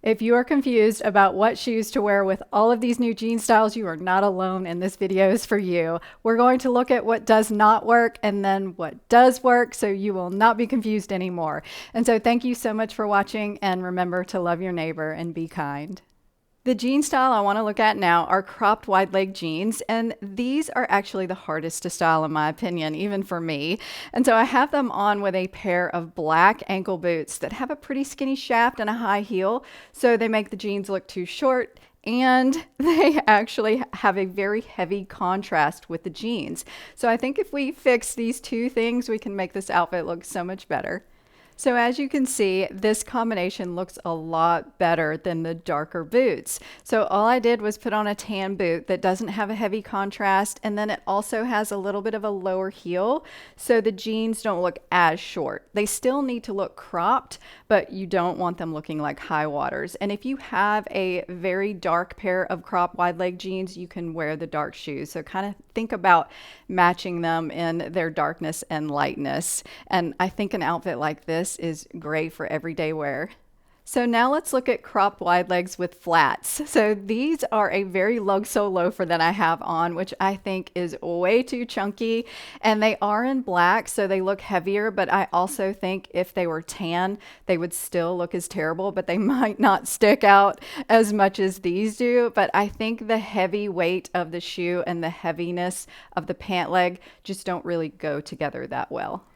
If you are confused about what shoes to wear with all of these new jean styles, you are not alone, and this video is for you. We're going to look at what does not work and then what does work, so you will not be confused anymore. And so thank you so much for watching, and remember to love your neighbor and be kind. The jean style I want to look at now are cropped wide leg jeans, and these are actually the hardest to style in my opinion, even for me. And so I have them on with a pair of black ankle boots that have a pretty skinny shaft and a high heel, so they make the jeans look too short, and they actually have a very heavy contrast with the jeans. So I think if we fix these two things, we can make this outfit look so much better. So as you can see, this combination looks a lot better than the darker boots. So all I did was put on a tan boot that doesn't have a heavy contrast, and then it also has a little bit of a lower heel, so the jeans don't look as short. They still need to look cropped, but you don't want them looking like high waters. And if you have a very dark pair of cropped wide leg jeans, you can wear the dark shoes. So kind of think about matching them in their darkness and lightness. And I think an outfit like this is great for everyday wear. So now let's look at cropped wide legs with flats. So these are a very lug sole loafer that I have on, which I think is way too chunky, and they are in black, so they look heavier, but I also think if they were tan, they would still look as terrible, but they might not stick out as much as these do. But I think the heavy weight of the shoe and the heaviness of the pant leg just don't really go together that well.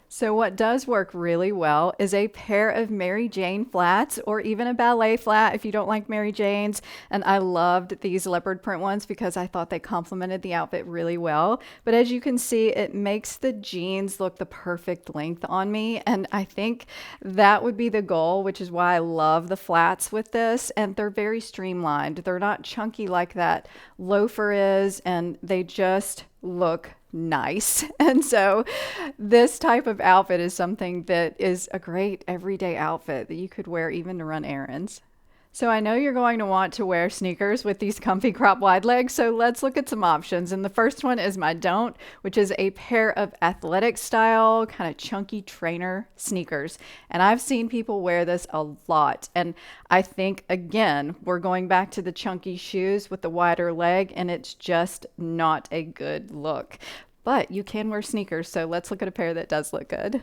So what does work really well is a pair of Mary Jane flats, or even a ballet flat if you don't like Mary Janes. And I loved these leopard print ones because I thought they complemented the outfit really well. But as you can see, it makes the jeans look the perfect length on me. And I think that would be the goal, which is why I love the flats with this. And they're very streamlined. They're not chunky like that loafer is, and they just look nice. And so this type of outfit is something that is a great everyday outfit that you could wear even to run errands. So I know you're going to want to wear sneakers with these comfy crop wide legs, so let's look at some options. And the first one is my Don't, which is a pair of athletic style, kind of chunky trainer sneakers. And I've seen people wear this a lot. And I think, again, we're going back to the chunky shoes with the wider leg, and it's just not a good look. But you can wear sneakers, so let's look at a pair that does look good.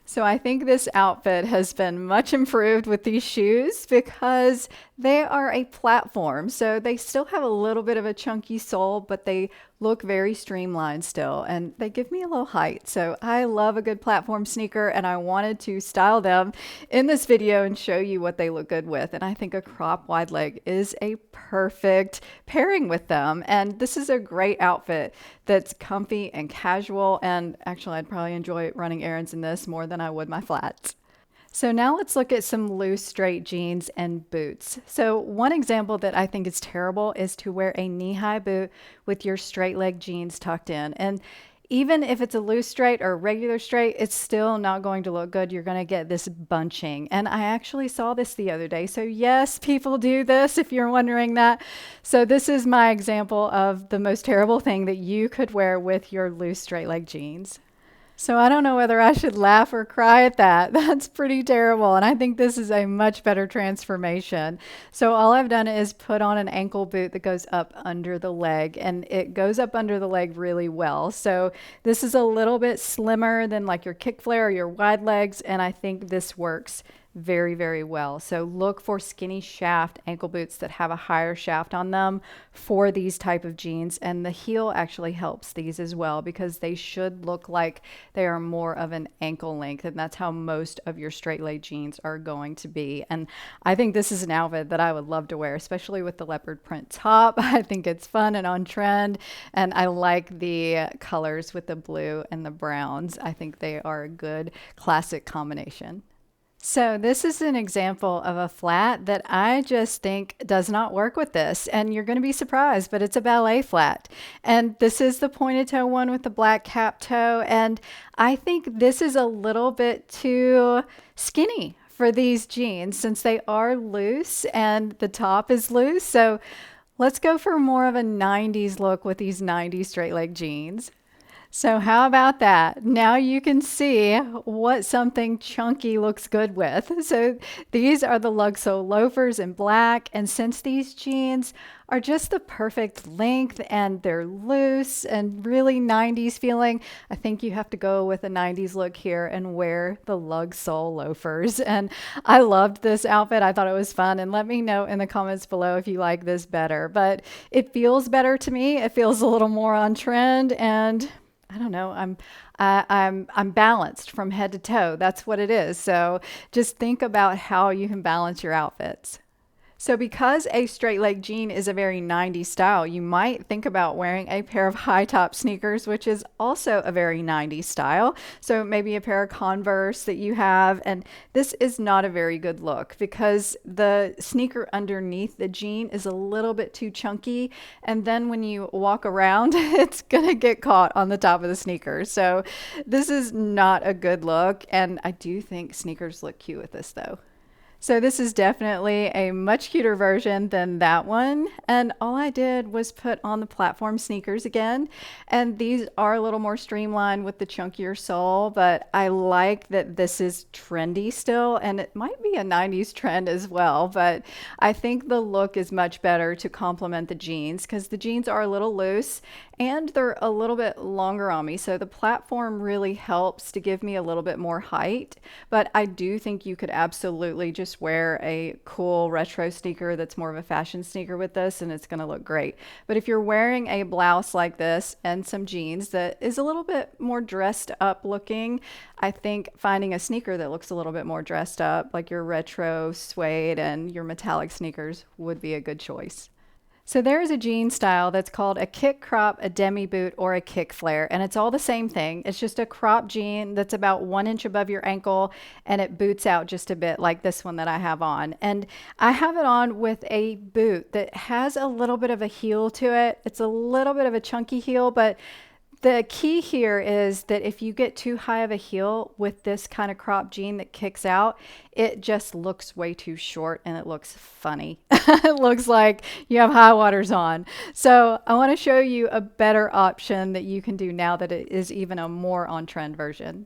So I think this outfit has been much improved with these shoes because they are a platform. So they still have a little bit of a chunky sole, but they look very streamlined still, and they give me a little height. So I love a good platform sneaker, and I wanted to style them in this video and show you what they look good with. And I think a crop wide leg is a perfect pairing with them. And this is a great outfit that's comfy and casual. And actually, I'd probably enjoy running errands in this more than I would my flats. So now let's look at some loose straight jeans and boots. So one example that I think is terrible is to wear a knee-high boot with your straight leg jeans tucked in. And even if it's a loose straight or regular straight, it's still not going to look good. You're going to get this bunching. And I actually saw this the other day. So yes, people do this if you're wondering that. So this is my example of the most terrible thing that you could wear with your loose straight leg jeans. So I don't know whether I should laugh or cry at that. That's pretty terrible. And I think this is a much better transformation. So all I've done is put on an ankle boot that goes up under the leg, and it goes up under the leg really well. So this is a little bit slimmer than like your kick flare or your wide legs. And I think this works very, very well. So look for skinny shaft ankle boots that have a higher shaft on them for these type of jeans. And the heel actually helps these as well because they should look like they are more of an ankle length. And that's how most of your straight leg jeans are going to be. And I think this is an outfit that I would love to wear, especially with the leopard print top. I think it's fun and on trend. And I like the colors with the blue and the browns. I think they are a good classic combination. So this is an example of a flat that I just think does not work with this. And you're going to be surprised, but it's a ballet flat. And this is the pointed toe one with the black cap toe. And I think this is a little bit too skinny for these jeans since they are loose and the top is loose. So let's go for more of a 90s look with these 90s straight leg jeans. So how about that? Now you can see what something chunky looks good with. So these are the Luxo loafers in black, and since these jeans are just the perfect length and they're loose and really 90s feeling, I think you have to go with a 90s look here and wear the Lug Soul loafers. And I loved this outfit. I thought it was fun, and let me know in the comments below if you like this better. But it feels better to me. It feels a little more on trend, and I don't know. I'm balanced from head to toe. That's what it is. So just think about how you can balance your outfits. So because a straight leg jean is a very 90s style, you might think about wearing a pair of high top sneakers, which is also a very 90s style. So maybe a pair of Converse that you have. And this is not a very good look because the sneaker underneath the jean is a little bit too chunky. And then when you walk around, it's going to get caught on the top of the sneakers. So this is not a good look. And I do think sneakers look cute with this though. So this is definitely a much cuter version than that one. And all I did was put on the platform sneakers again. And these are a little more streamlined with the chunkier sole, but I like that this is trendy still. And it might be a 90s trend as well, but I think the look is much better to complement the jeans because the jeans are a little loose and they're a little bit longer on me. So the platform really helps to give me a little bit more height, but I do think you could absolutely just wear a cool retro sneaker that's more of a fashion sneaker with this and it's going to look great. But if you're wearing a blouse like this and some jeans that is a little bit more dressed up looking, I think finding a sneaker that looks a little bit more dressed up, like your retro suede and your metallic sneakers, would be a good choice. So there is a jean style that's called a kick crop, a demi boot, or a kick flare, and it's all the same thing. It's just a crop jean that's about 1 inch above your ankle, and it boots out just a bit like this one that I have on. And I have it on with a boot that has a little bit of a heel to it. It's a little bit of a chunky heel, but the key here is that if you get too high of a heel with this kind of crop jean that kicks out, it just looks way too short and it looks funny. It looks like you have high waters on. So I want to show you a better option that you can do now that it is even a more on trend version.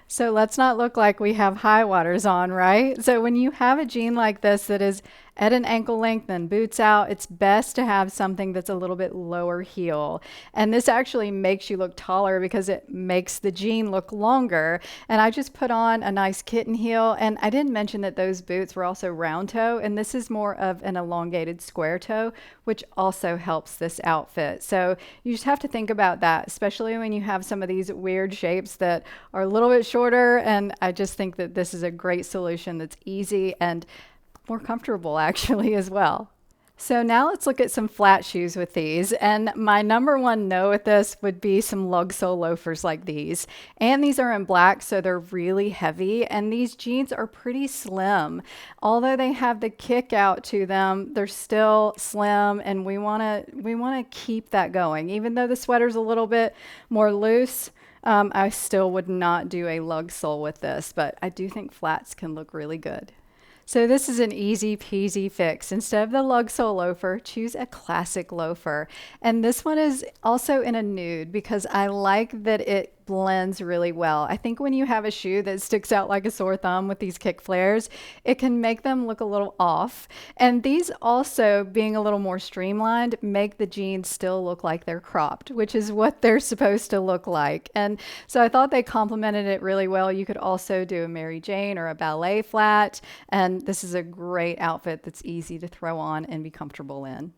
So let's not look like we have high waters on, right? So when you have a jean like this that is at an ankle length and boots out, it's best to have something that's a little bit lower heel. And this actually makes you look taller because it makes the jean look longer. And I just put on a nice kitten heel. And I didn't mention that those boots were also round toe. And this is more of an elongated square toe, which also helps this outfit. So you just have to think about that, especially when you have some of these weird shapes that are a little bit shorter. And I just think that this is a great solution that's easy and more comfortable actually as well. So now let's look at some flat shoes with these. And my number one no with this would be some lug sole loafers like these. And these are in black, so they're really heavy. And these jeans are pretty slim. Although they have the kick out to them, they're still slim, and we wanna keep that going. Even though the sweater's a little bit more loose, I still would not do a lug sole with this, but I do think flats can look really good. So this is an easy peasy fix. Instead of the lug sole loafer, choose a classic loafer. And this one is also in a nude because I like that it blends really well. I think when you have a shoe that sticks out like a sore thumb with these kick flares, it can make them look a little off. And these also, being a little more streamlined, make the jeans still look like they're cropped, which is what they're supposed to look like. And so I thought they complemented it really well. You could also do a Mary Jane or a ballet flat, and this is a great outfit that's easy to throw on and be comfortable in.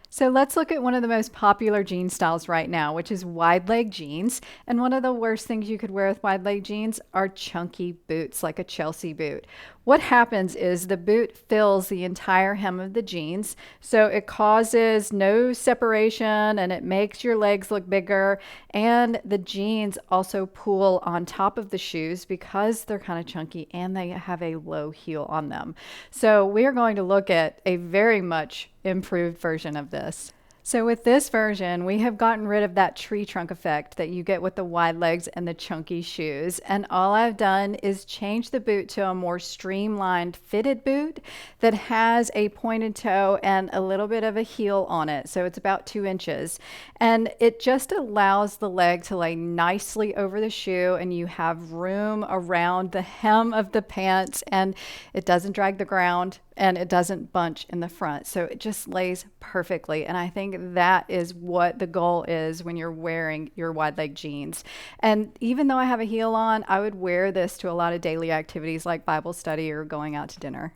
So let's look at one of the most popular jean styles right now, which is wide leg jeans. And one of the worst things you could wear with wide leg jeans are chunky boots, like a Chelsea boot. What happens is the boot fills the entire hem of the jeans, so it causes no separation and it makes your legs look bigger. And the jeans also pull on top of the shoes because they're kind of chunky and they have a low heel on them. So we are going to look at a very much improved version of this. So with this version, we have gotten rid of that tree trunk effect that you get with the wide legs and the chunky shoes. And all I've done is change the boot to a more streamlined fitted boot that has a pointed toe and a little bit of a heel on it. So it's about 2 inches. And it just allows the leg to lay nicely over the shoe, and you have room around the hem of the pants, and it doesn't drag the ground and it doesn't bunch in the front. So it just lays perfectly. And I think that is what the goal is when you're wearing your wide leg jeans. And even though I have a heel on, I would wear this to a lot of daily activities like Bible study or going out to dinner.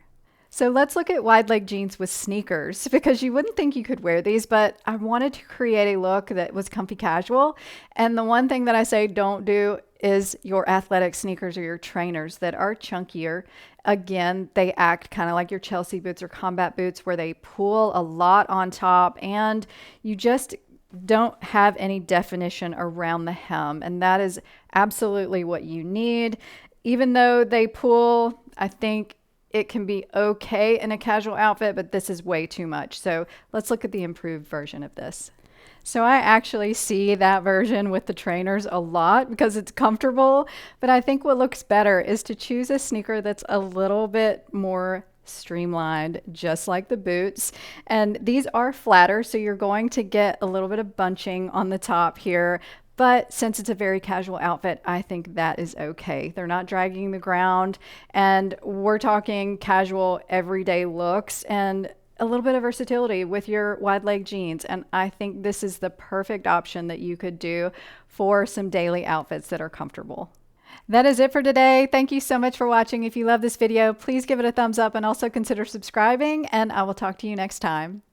So let's look at wide leg jeans with sneakers, because you wouldn't think you could wear these, but I wanted to create a look that was comfy casual. And the one thing that I say don't do is your athletic sneakers or your trainers that are chunkier. Again, they act kind of like your Chelsea boots or combat boots, where they pull a lot on top and you just don't have any definition around the hem. And that is absolutely what you need. Even though they pull, I think it can be okay in a casual outfit, but this is way too much. So let's look at the improved version of this. So I actually see that version with the trainers a lot because it's comfortable, but I think what looks better is to choose a sneaker that's a little bit more streamlined, just like the boots. And these are flatter, so you're going to get a little bit of bunching on the top here. But since it's a very casual outfit, I think that is okay. They're not dragging the ground, and we're talking casual everyday looks and a little bit of versatility with your wide leg jeans. And I think this is the perfect option that you could do for some daily outfits that are comfortable. That is it for today. Thank you so much for watching. If you love this video, please give it a thumbs up and also consider subscribing, and I will talk to you next time.